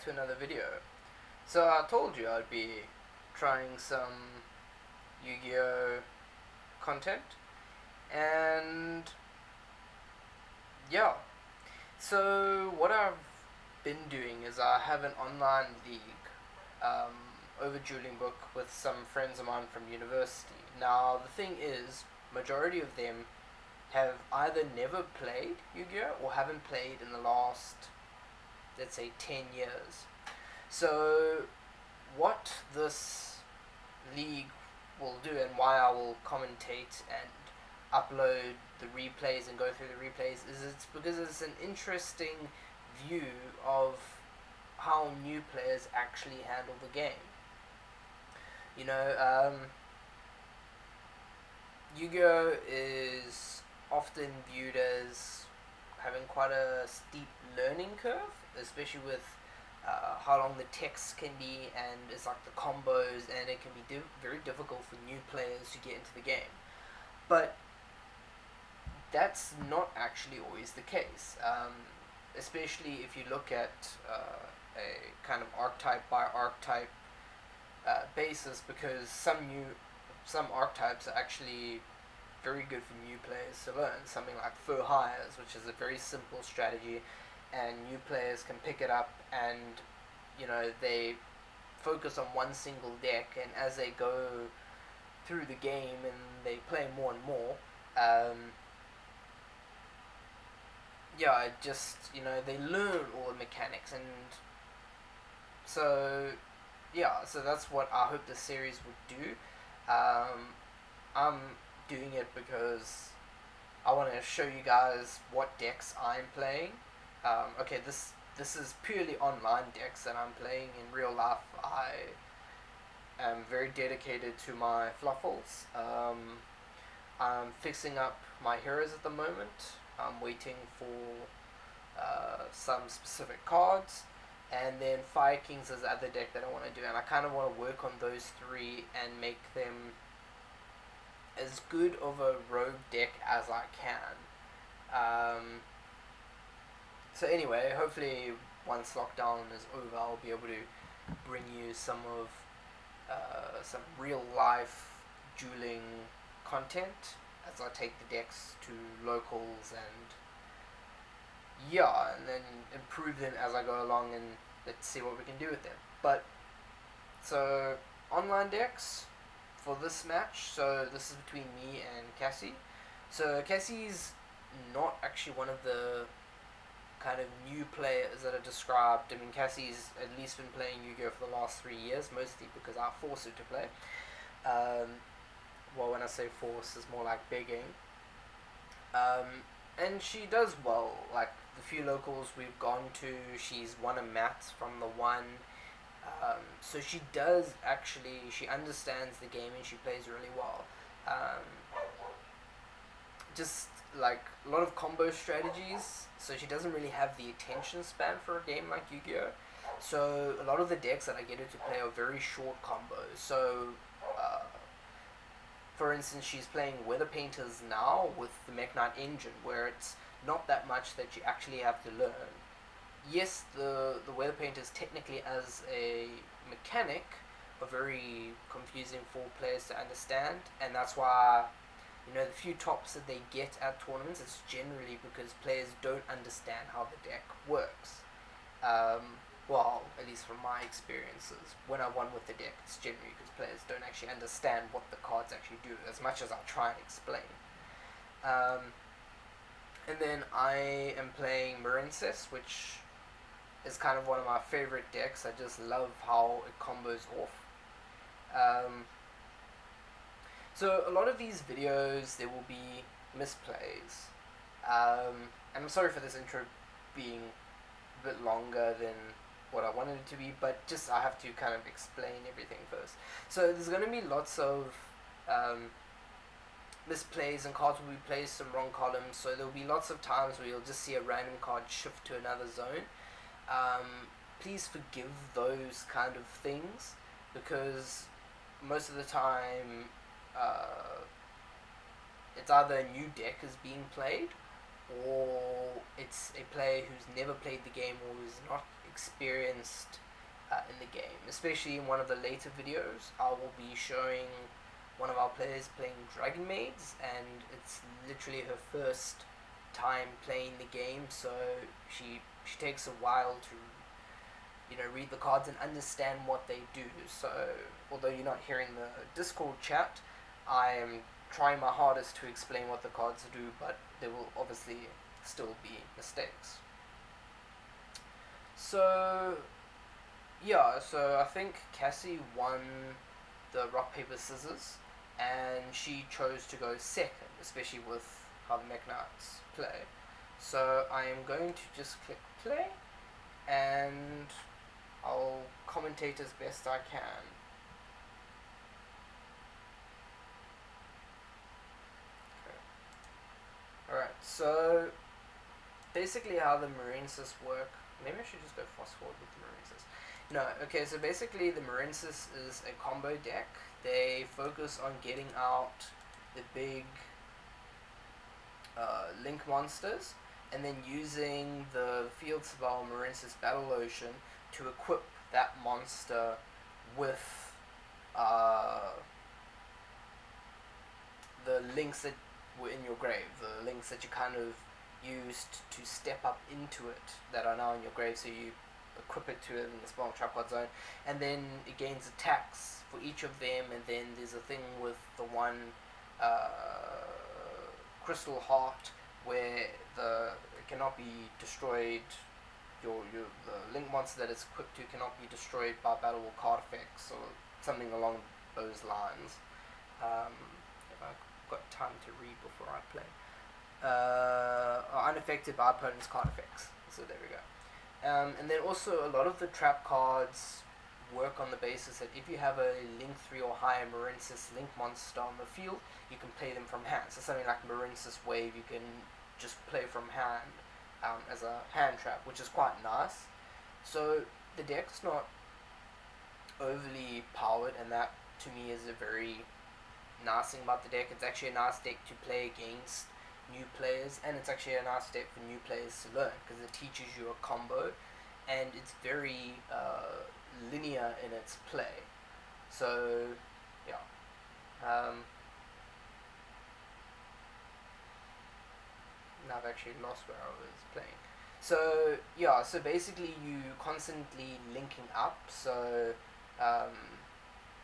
back to another video. So I told you I'd be trying some Yu-Gi-Oh content, and yeah. So what I've been doing is I have an online league um, over Dueling Book with some friends of mine from university. Now the thing is, majority of them have either never played Yu-Gi-Oh or haven't played in the last, let's say, 10 years. So what this league will do, and why I will commentate and upload the replays and go through the replays, is it's because it's an interesting view of how new players actually handle the game. You know, Yu-Gi-Oh is often viewed as having quite a steep learning curve, especially with how long the text can be, and it's like the combos, and it can be very difficult for new players to get into the game. But that's not actually always the case, especially if you look at a kind of archetype by archetype basis, because some archetypes are actually very good for new players to learn. Something like Fur Hires, which is a very simple strategy, and new players can pick it up, and they focus on one single deck, and as they go through the game and they play more and more, it just they learn all the mechanics, and so so that's what I hope the series would do. I'm doing it because I want to show you guys what decks I'm playing. Okay, this is purely online decks that I'm playing. In real life, I am very dedicated to my fluffles. I'm fixing up my heroes at the moment. I'm waiting for some specific cards, and then Fire Kings is the other deck that I want to do, and I kind of want to work on those three and make them as good of a rogue deck as I can. So anyway, hopefully once lockdown is over, I'll be able to bring you some some real life dueling content as I take the decks to locals, and then improve them as I go along, and let's see what we can do with them. But so online decks for this match. So this is between me and Cassie. So Cassie's not actually one of the kind of new players that are described. I mean, Cassie's at least been playing Yu-Gi-Oh for the last 3 years, mostly because I force her to play. Well, when I say force, it's more like begging. And she does well. Like the few locals we've gone to, she's won a mat from the one. So she does actually, she understands the game and she plays really well. Just like a lot of combo strategies, so she doesn't really have the attention span for a game like Yu-Gi-Oh. So a lot of the decks that I get her to play are very short combos. So for instance, she's playing Weather Painters now with the Mech Knight engine, where it's not that much that you actually have to learn. Yes, the Weather Painters technically as a mechanic are very confusing for players to understand, and that's why the few tops that they get at tournaments, it's generally because players don't understand how the deck works. Well, at least from my experiences, when I won with the deck, it's generally because players don't actually understand what the cards actually do, as much as I try and explain. And then I am playing Marincess, which is kind of one of my favorite decks. I just love how it combos off. So a lot of these videos, there will be misplays. And I'm sorry for this intro being a bit longer than what I wanted it to be, but just I have to kind of explain everything first. So there's going to be lots of misplays, and cards will be placed in wrong columns, so there will be lots of times where you'll just see a random card shift to another zone. Please forgive those kind of things, because most of the time it's either a new deck is being played, or it's a player who's never played the game or who's not experienced in the game. Especially in one of the later videos, I will be showing one of our players playing Dragon Maids, and it's literally her first time playing the game, so she takes a while to read the cards and understand what they do. So although you're not hearing the Discord chat, I am trying my hardest to explain what the cards do, but there will obviously still be mistakes. So yeah, so I think Cassie won the rock paper scissors, and she chose to go second, especially with how the Mech Knights play. So I am going to just click play, and I'll commentate as best I can. Okay. Alright, so basically how the Marincess work, maybe I should just go fast forward with the Marincess. No, okay, so basically the Marincess is a combo deck. They focus on getting out the big link monsters, and then using the field spell Marincess Battle Ocean to equip that monster with the links that were in your grave, the links that you kind of used to step up into it that are now in your grave, so you equip it to it in the Spawn Trap Card Zone, and then it gains attacks for each of them, and then there's a thing with the one Crystal Heart where it cannot be destroyed. The link monster that it's equipped to cannot be destroyed by battle or card effects, or something along those lines. If I've got time to read before I play. Are unaffected by opponent's card effects. So there we go. And then also a lot of the trap cards work on the basis that if you have a Link 3 or higher Marincess Link monster on the field, you can play them from hand. So something like Marincess Wave, you can just play from hand as a hand trap, which is quite nice. So the deck's not overly powered, and that to me is a very nice thing about the deck. It's actually a nice deck to play against new players, and it's actually a nice deck for new players to learn, because it teaches you a combo, and it's very linear in its play. So yeah, now I've actually lost where I was playing. So yeah, so basically you constantly linking up, so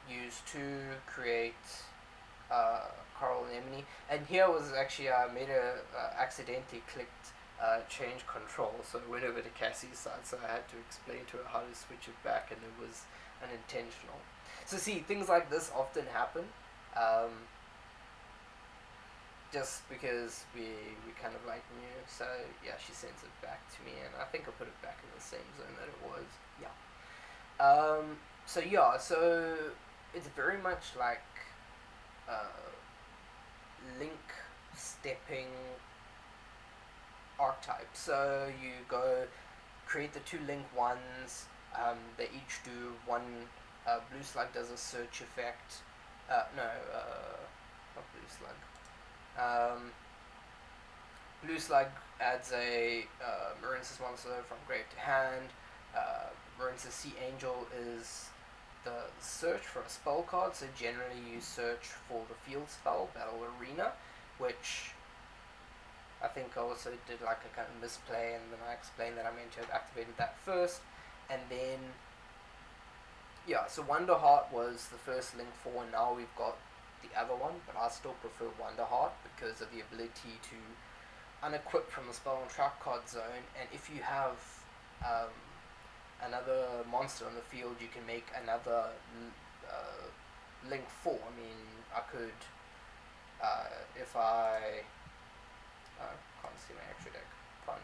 use to create Coral Anemone, and here was actually I made accidentally clicked change control, so I went over to Cassie's side, so I had to explain to her how to switch it back, and it was unintentional. So see, things like this often happen, just because we kind of like knew. So yeah, she sends it back to me, and I think I put it back in the same zone that it was. Yeah. So yeah, so it's very much like link stepping archetype. So you go create the two link ones. They each do one. Blue Slug does a search effect. Not Blue Slug. Blue Slug adds a Marincess monster from grave to hand. Marincess Sea Angel is the search for a spell card, so generally you search for the field spell, Battle Arena, which I think I also did like a kind of misplay, and then I explained that I meant to have activated that first, and then yeah, so Wonder Heart was the first link 4, and now we've got the other one, but I still prefer Wonder Heart because of the ability to unequip from the spell and trap card zone, and if you have another monster on the field, you can make another link 4. I mean, I could, if I can't see my extra deck, fun.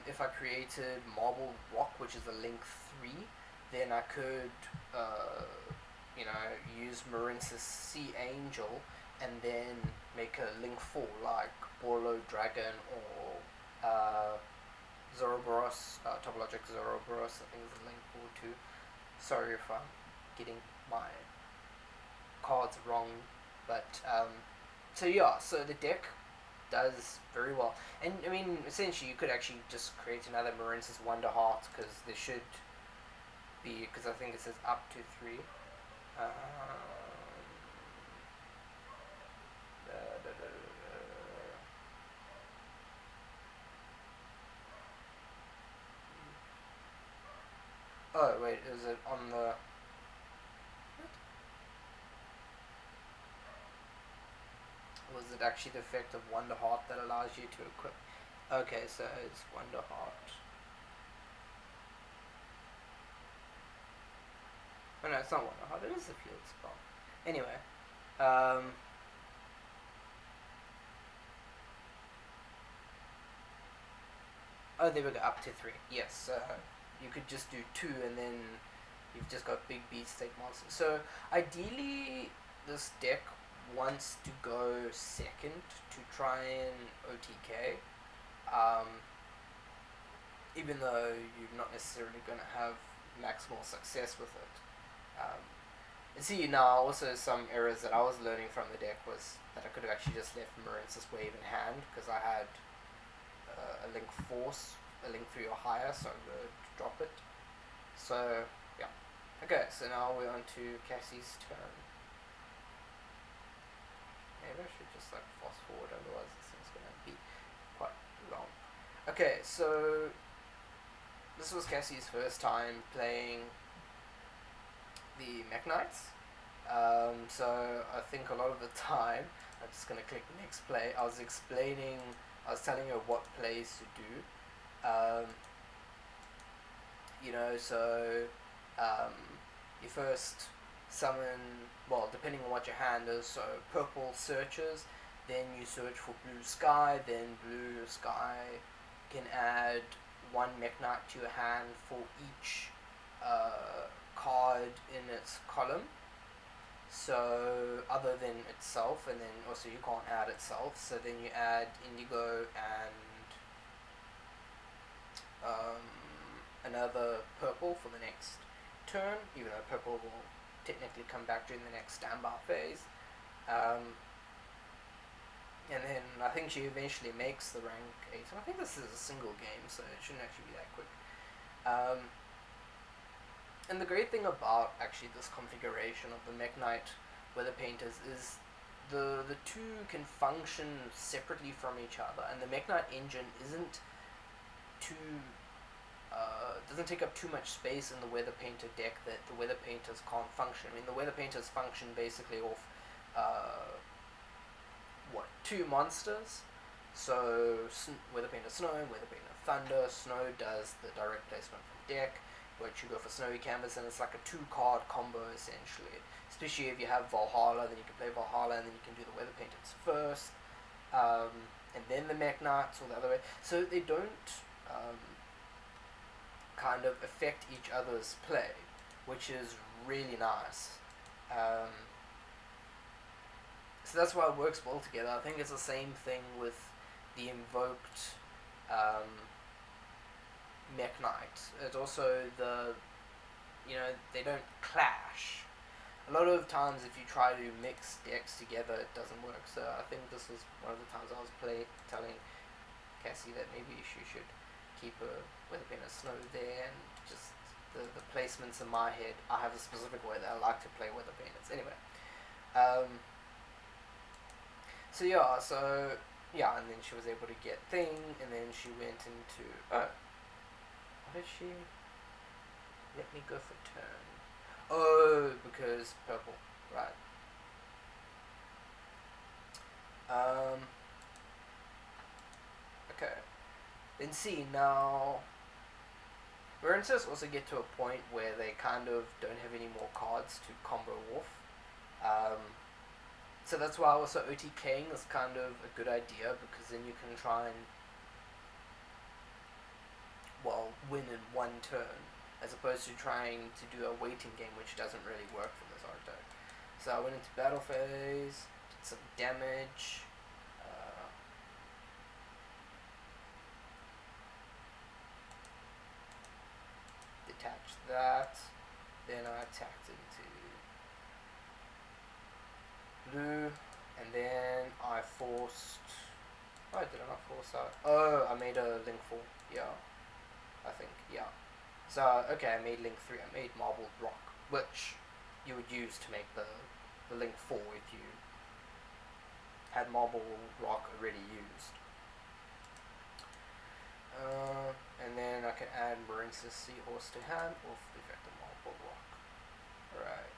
If I created Marble Rock, which is a link 3, then I could, use Marincess Sea Angel, and then make a link 4, like Borlo Dragon, or Zoroboros, Topologic Zoroboros, I think is a link 4 too. Sorry if I'm getting my cards wrong, but so yeah, so the deck does very well. And I mean, essentially, you could actually just create another Marincess Wonder Heart because there should be, because I think it says up to 3. Um, da, da, da, da. Oh wait, is it on the? Was it actually the effect of Wonder Heart that allows you to equip? Okay, so it's Wonder Heart. Oh no, it's not Wonder Heart. It is the field spell. Anyway, um, oh, there we go. Up to 3. Yes, you could just do 2, and then you've just got big beast-take monsters. So ideally, this deck wants to go second to try and OTK. Even though you're not necessarily going to have maximal success with it. And see now, also some errors that I was learning from the deck was that I could have actually just left Marincess Wave in hand because I had a Link Force, a Link 3 or higher, so I'm going to drop it. So, yeah. Okay, so now we're on to Cassie's turn. Maybe I should just like fast forward, otherwise this thing's going to be quite long. Okay, so this was Cassie's first time playing the Mech Knights. So I think a lot of the time, I'm just going to click next play, I was telling her what plays to do. You know, so you first summon, well, depending on what your hand is, so purple searches, then you search for blue sky, then blue sky can add 1 Mech Knight to your hand for each card in its column. So other than itself, and then also you can't add itself, so then you add indigo and another purple for the next turn, even though purple will technically come back during the next standby phase. And then I think she eventually makes the rank 8. And I think this is a single game, so it shouldn't actually be that quick. And the great thing about actually this configuration of the Mech Knight Weather Painters is the two can function separately from each other, and the Mech Knight engine isn't too doesn't take up too much space in the Weather Painter deck that the Weather Painters can't function. I mean, the Weather Painters function basically off 2 monsters. So Weather Painter Snow, Weather Painter Thunder. Snow does the direct placement from deck, which you go for Snowy Canvas, and it's like a 2-card combo essentially. Especially if you have Valhalla, then you can play Valhalla, and then you can do the Weather Painters first, and then the Mech Knights, or the other way. So they don't kind of affect each other's play, which is really nice. So that's why it works well together. I think it's the same thing with the invoked Mech Knight. It's also they don't clash. A lot of times if you try to mix decks together, it doesn't work. So I think this was one of the times I was telling Cassie that maybe she should keep a Weather Painter Snow there, and just the placements in my head, I have a specific way that I like to play Weather Painters. Anyway, and then she was able to get Thing, and then she went into, why did she let me go for turn? Oh, because purple, right. Okay. Then see, now Marincess also get to a point where they kind of don't have any more cards to combo off. So that's why also OTKing is kind of a good idea, because then you can try and, well, win in 1 turn, as opposed to trying to do a waiting game, which doesn't really work for this archetype. So I went into battle phase, did some damage. Detached that. Then I attacked into blue, and then I forced Oh, did I not force out? Oh, I made a link 4. Yeah, I think. Yeah. So, okay, I made link 3. I made marbled rock, which you would use to make the link 4 if you had marble rock already used. And then I can add Marincess seahorse to hand or the effect of marble rock. Alright.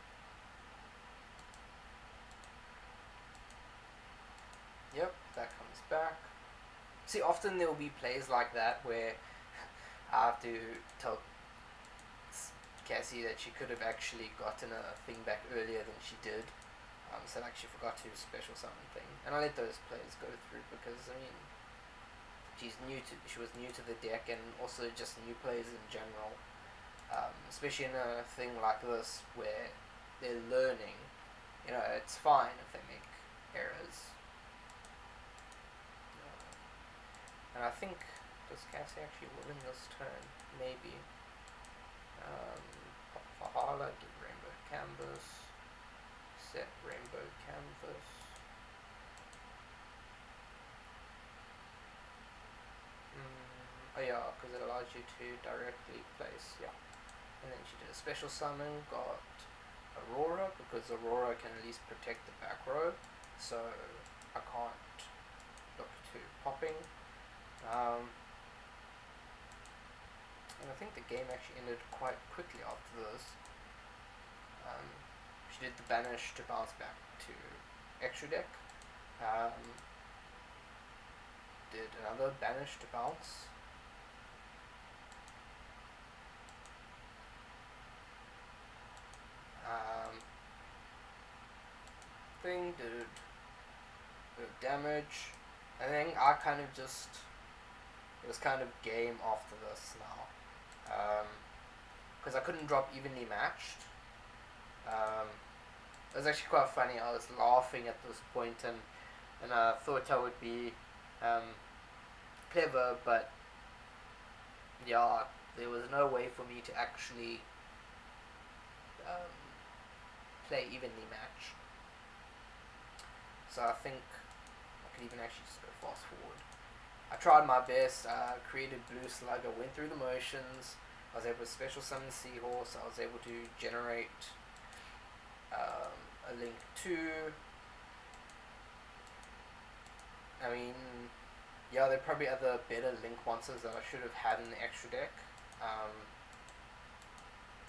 Yep, that comes back. See, often there will be plays like that where I have to tell Cassie that she could have actually gotten a thing back earlier than she did. So like she forgot to special summon thing, and I let those plays go through because I mean, she was new to the deck, and also just new players in general. Especially in a thing like this where they're learning, you know, it's fine if they make errors. And I think, does Cassie actually win this turn? Maybe. Pop Fahala, get rainbow canvas, set rainbow canvas. Oh yeah, because it allows you to directly place, yeah. And then she did a special summon, got Aurora, because Aurora can at least protect the back row, so I can't look to popping. And I think the game actually ended quite quickly after this. She did the banish to bounce back to extra deck. Did another banish to bounce. Thing did a bit of damage. I think I kind of just, it was kind of game after this now, because I couldn't drop evenly matched. It was actually quite funny. I was laughing at this point, and I thought I would be clever, but yeah, there was no way for me to actually play evenly matched. So I think I could even actually just go fast forward. I tried my best. I created Blue Slugger, went through the motions. I was able to special summon Seahorse. I was able to generate a Link 2. I mean, yeah, there are probably other better Link monsters that I should have had in the extra deck,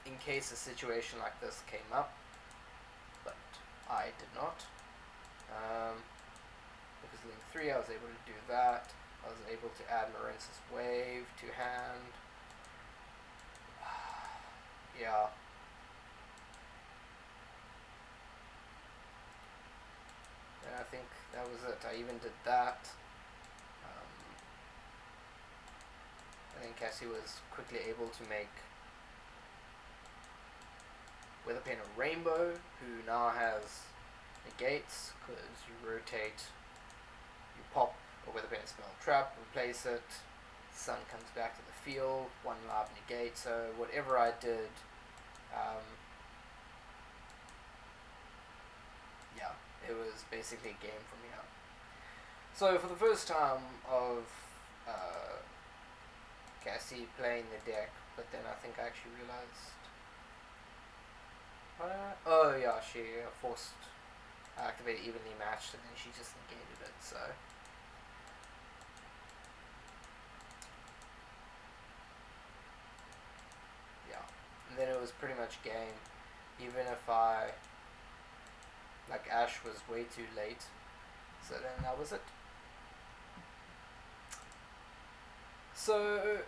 in case a situation like this came up, but I did not. Because Link 3 I was able to do that. I was able to add Marincess Wave to hand. Yeah. And I think that was it. I even did that. I think Cassie was quickly able to make Weatherpain a Rainbow, who now has negates, because you rotate, you pop a Weatherpain spell trap, replace it, sun comes back to the field, one live negate, so whatever I did, yeah, it was basically a game from here. So for the first time of Cassie playing the deck, but then I think I actually realized, oh yeah, she forced activate evenly matched, and then she just negated it, so yeah. And then it was pretty much game, even if like Ash was way too late, so then that was it. So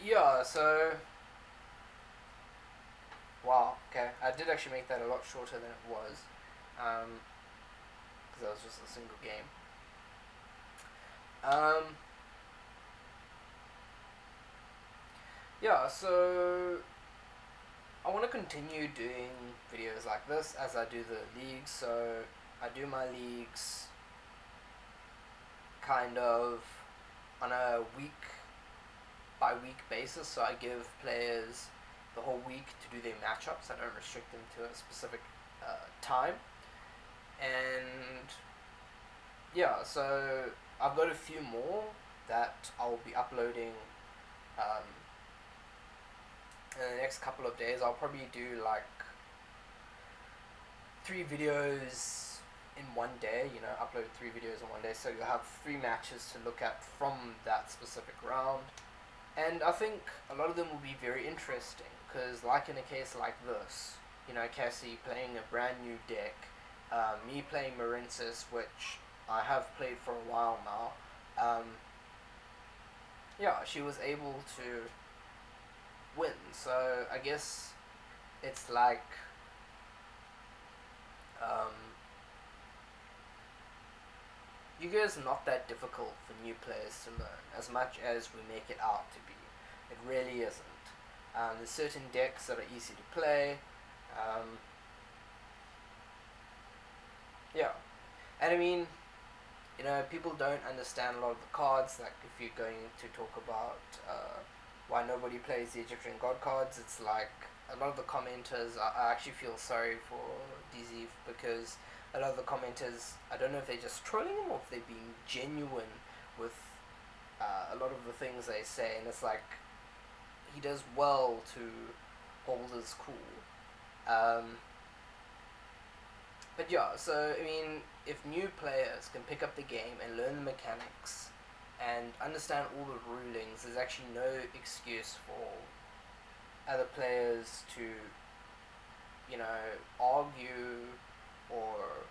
yeah, so wow, okay, I did actually make that a lot shorter than it was, because that was just a single game. Yeah, so I want to continue doing videos like this as I do the leagues. So I do my leagues kind of on a week by week basis, so I give players the whole week to do their matchups. I don't restrict them to a specific time. And yeah, so I've got a few more that I'll be uploading um, in the next couple of days. I'll probably do like 3 videos in one day, upload 3 videos in one day, so you'll have 3 matches to look at from that specific round. And I think a lot of them will be very interesting, because like in a case like this, Cassie playing a brand new deck, me playing Marincess, which I have played for a while now. Yeah, she was able to win, so I guess it's like Yu-Gi-Oh is not that difficult for new players to learn, as much as we make it out to be. It really isn't. There's certain decks that are easy to play. Yeah. And I mean, people don't understand a lot of the cards. Like, if you're going to talk about why nobody plays the Egyptian God cards, it's like a lot of the commenters, I actually feel sorry for DZ, because a lot of the commenters, I don't know if they're just trolling him or if they're being genuine with a lot of the things they say, and it's like, he does well to hold his cool. But yeah, so I mean, if new players can pick up the game and learn the mechanics and understand all the rulings, there's actually no excuse for other players to, argue or,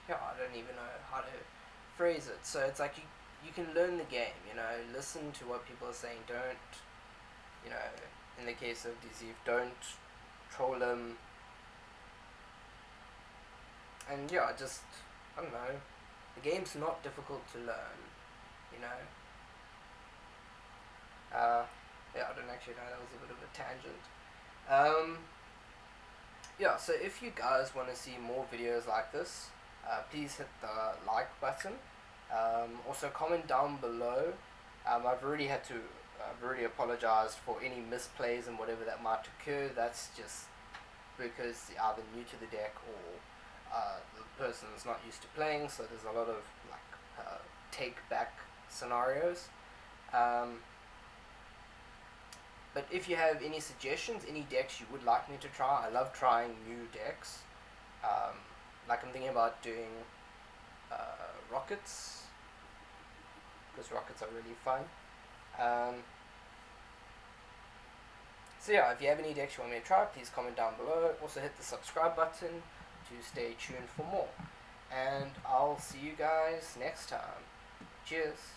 I don't even know how to phrase it. So it's like you can learn the game, listen to what people are saying. Don't, in the case of Deceive, don't troll them. And yeah, I don't know, the game's not difficult to learn, yeah, I don't actually know, that was a bit of a tangent. Yeah, so if you guys want to see more videos like this, please hit the like button. Also comment down below. I've already apologized for any misplays and whatever that might occur. That's just because they're either new to the deck or the person is not used to playing, so there's a lot of take back scenarios. But if you have any suggestions, any decks you would like me to try, I love trying new decks. Like I'm thinking about doing rockets, because rockets are really fun. So yeah, if you have any decks you want me to try, please comment down below. Also hit the subscribe button to stay tuned for more. And I'll see you guys next time. Cheers.